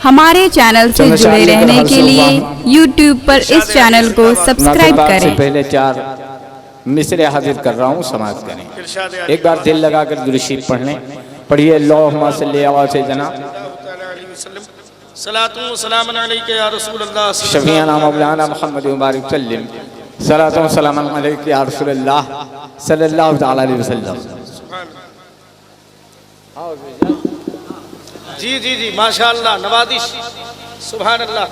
हमारे चैनल से जुड़े रहने के लिए YouTube पर इस चैनल को सब्सक्राइब करें। पहले 4 मिसरे हाजिर कर रहा हूँ, समाप्त करें। एक बार दिल लगाकर दुरूद शरीफ पढ़ लें। पढ़िए अल्लाहुम्मा सल्ली अला सय्यिदना सलातु व सलामुन अलैका या रसूलल्लाह शफीअना मौलाना मुहम्मद मुबारक सल्लम सलातु व सलामुन अलैका या रसूलल्लाह सल्लल्लाहु तआला अलैहि वसल्लम। जी जी जी माशाअल्लाह, नवादिश, सुभान अल्लाह।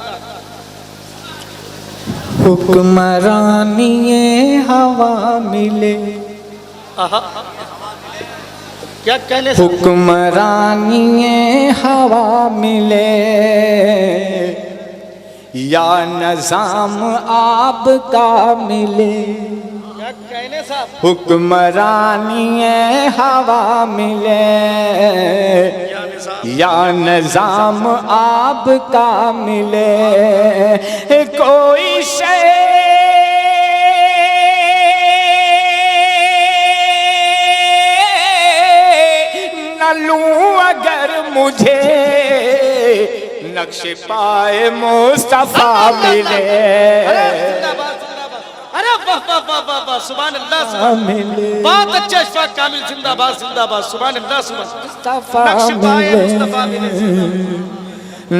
हुक्मरानिए हवा मिले, क्या कहने से? हुक्मरानिए हवा मिले या नज़ाम आपका मिले। क्या कहने साहब? हुक्मरानिए हवा मिले या निज़ाम आपका मिले। कोई शय न लूं अगर मुझे नक्शे पाए मुस्तफा मिले। अरे वाह वाह वाह वाह वाह, सुभान अल्लाह, बहुत अच्छा। इशफाक कामिल जिंदाबाद जिंदाबाद, सुभान अल्लाह, मुस्तफा मिले,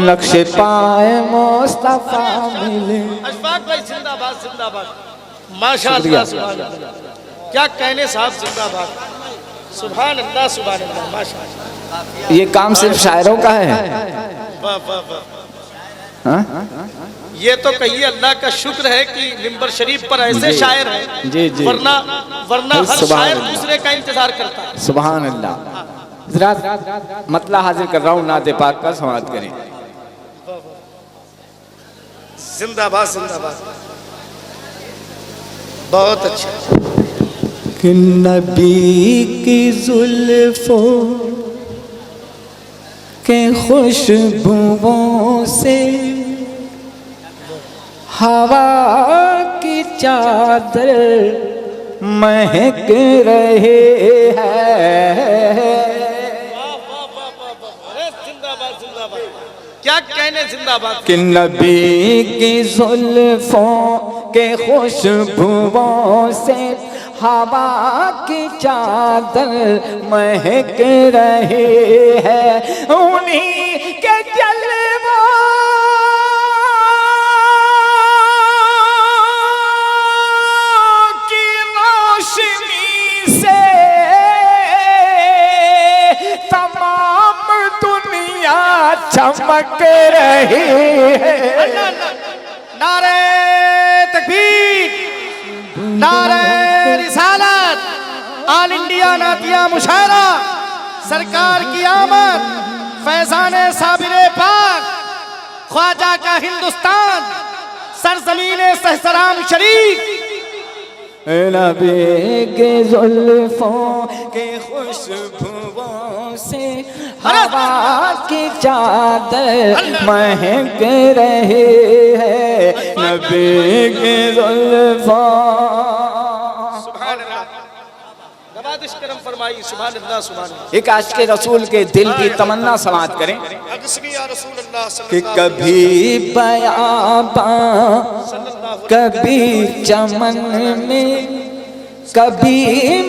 नक्शे पाए मुस्तफा मिले। अशफाक भाई जिंदाबाद जिंदाबाद, माशाअल्लाह, सुभान अल्लाह, क्या कहने साहब, जिंदाबाद, सुभान अल्लाह, सुभान अल्लाह, माशाअल्लाह। ये काम सिर्फ शायरों का है। वाह वाह वाह, ये तो कहिए अल्लाह का शुक्र है कि मिंबर शरीफ पर ऐसे शायर हैं, जी जी, वरना हर शायर दूसरे का इंतजार करता है। सुभान अल्लाह। हज़रात मतला हाजिर कर रहा हूँ, नाते पाक का समाअत करें। जिंदाबाद जिंदाबाद, बहुत अच्छा। कि नबी की जुल्फों के खुशबुओं से हवा की चादर महक रहे हैं। क्या कहने, जिंदाबाद। कि नबी की जुल्फों के खुशबुओं से हवा की चादर महक रहे हैं। उन्हीं के जलवों की रोशनी से तमाम दुनिया चमक रही है। नारे तकबीर, नारे रिसालत, ऑल इंडिया नातिया मुशायरा, सरकार की आमद, फैजाने साबिरे पाक, ख्वाजा का हिंदुस्तान, सरजमीने सहसराम शरीफ। नबी के जुल्फों के खुशबुओं से हवा की चादर महक रहे हैं। नबी के जुल्फों, फरमाई, सुभान अल्लाह, सुभान अल्लाह। एक आशिक़ रसूल के दिल की तमन्ना समाअत करें कि कभी बयाबां, कभी चमन में, कभी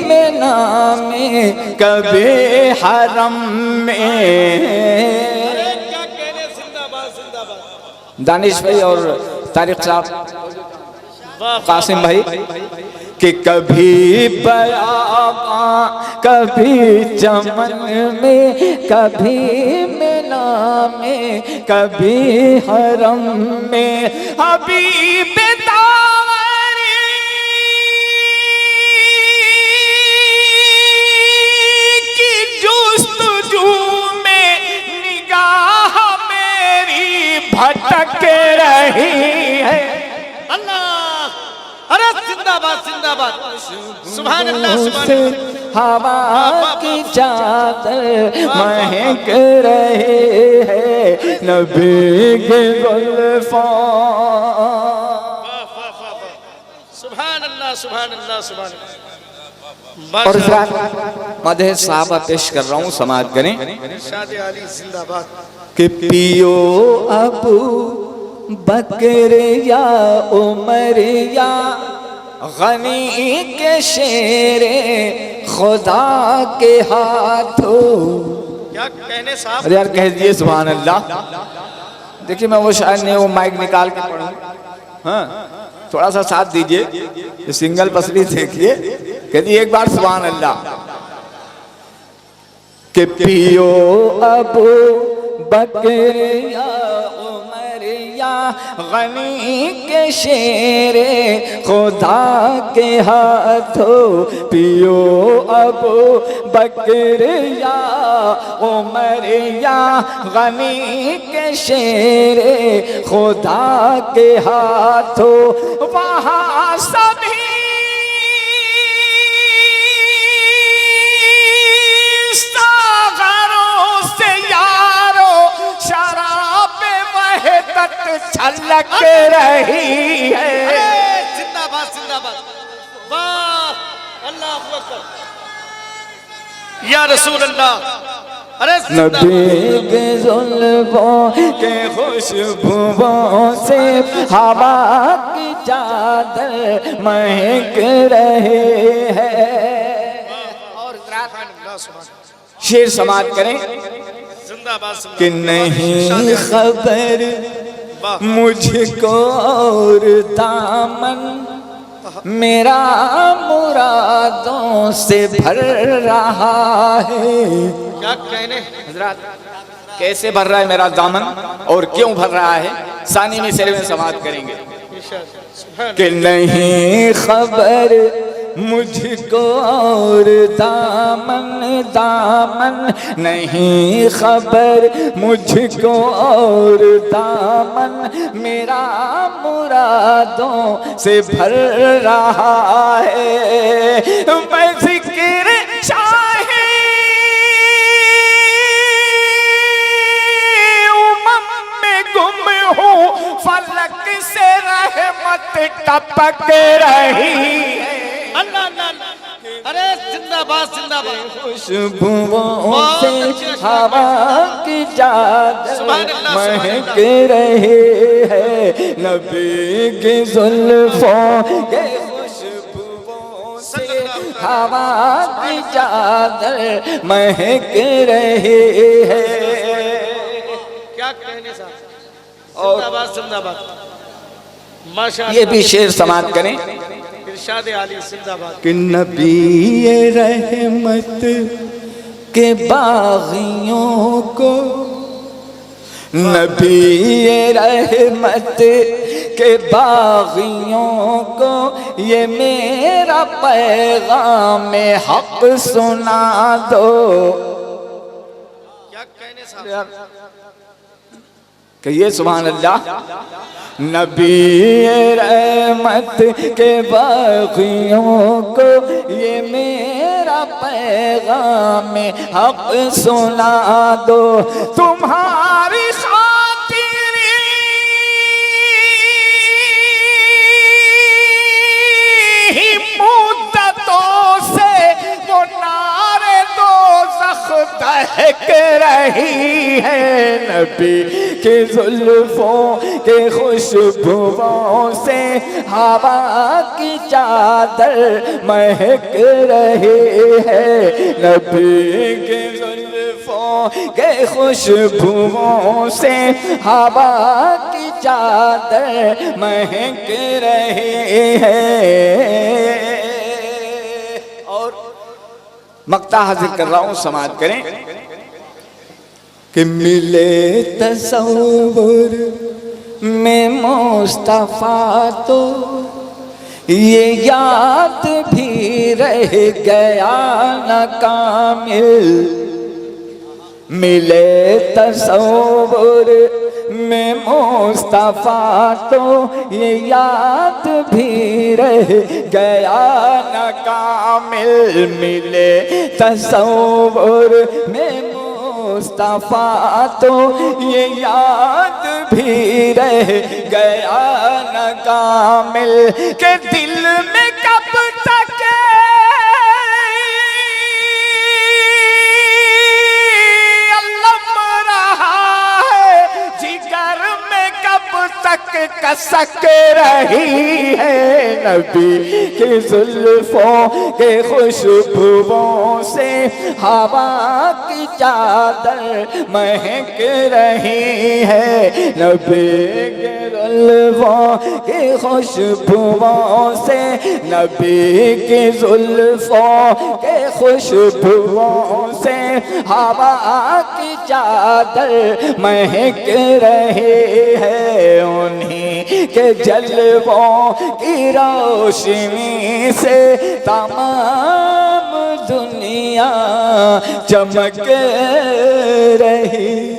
मीना में, कभी हरम में। क्या कहने, जिंदाबाद जिंदाबाद। दानिश भाई और तारिक साहब, कासिम भाई, कि कभी बयाबां, कभी चमन में, कभी मीना में, कभी हरम में। हबीब दावरी की जुस्तजू में निगाह मेरी भटक रही है। अल्लाह, अरे जिंदाबाद जिंदाबाद, सुभान अल्लाह, सुभान अल्लाह। हवा की चादर महक रहे हैं। नबी के जुल्फों, सुभान अल्लाह, सुभान अल्लाह, सुभान अल्लाह। और इस मदह साहबा पेश कर रहा हूँ, समाअत करें। शादी अली जिंदाबाद। कि पियो अबू बकर या उमर या गनी के शेरे खुदा के हाथों। क्या कहने साहब। अरे यार कह दिए सुभान अल्लाह। देखिए मैं वो शायद नहीं वो माइक निकाल के पढ़ूं। हाँ थोड़ा सा साथ दीजिए। ये सिंगल पसली देखिए कह दिए एक बार सुभान अल्लाह। कि पियो अबू बकर या उमर या गनी के शेरे खुदा के हाथों। पियो अबू बकर या उमर या गनी के शेरे खुदा के हाथों। वहाँ सभी छलक रही है। जिंदाबाद जिंदाबाद वाह अल्लाह अकबर या रसूल अल्लाह। अरे नबी के जुल्फों के खुशबुओं से हवा की चादर महक रहे हैं। और शेर समाप्त करें जिंदाबाद कि नहीं खबर मुझको और दामन मेरा मुरादों से भर रहा है। क्या कहने हजरात कैसे भर रहा है मेरा दामन और क्यों भर रहा है सानी में शेर में समाप्त करेंगे। कि नहीं खबर मुझको और दामन दामन नहीं खबर मुझको और दामन मेरा मुरादों से भर रहा है। मैं जिक्र शाहे उमम में गुम हूँ फलक से रहमत टपक रही है। अल्लाह अल्लाह। अरे जिंदाबाद जिंदाबाद। खुशबुओं से हवा की चादर महक रहे हैं। नबी की जुल्फों के खुशबुओं से हवा की चादर महक रहे हैं। क्या कहने साहब। जिंदाबाद जिंदाबाद माशाअल्लाह। ये भी शेर समाप्त करें। इरशाद आली जिंदाबाद। कि नबी रहमत के बागियों को नबी रहमत के बागियों को ये मेरा पैगाम हक सुना दो। क्या कहने साहब। कहिए सुभान अल्लाह। नबी रहमत के बागियों को ये मेरा पैगाम हक सुना दो। तुम्हारी खातिरी मुद्दतों से वो नारे दोज़ख दहक रही है। नबी के जुल्फों के खुशबुओं से हवा की चादर महक रहे हैं। नबी के जुल्फों के खुशबुओं से हवा की चादर महक रहे हैं। और मक्ता हाजिर कर रहा हूँ समाप्त करें। कि मिले तसव्वुर में मुस्तफा तो ये याद भी रह गया न कामिल। मिले तसव्वुर में मुस्तफा तो ये याद भी रह गया न कामिल। मिले तसव्वुर में मुस्तफा तो ये याद भी रह गया न कामिल। के दिल में कब तक अलम रहा कसक रही है, नबी की जुल्फों के खुशबुओं से हवा की चादर महक रही है, नबी के जुल्फों की खुशबुओं से, नबी की जुल्फों के खुशबुओं से हवा की चादर महक रही है। उन्हीं के जलवों की रोशनी से तमाम दुनिया चमक रही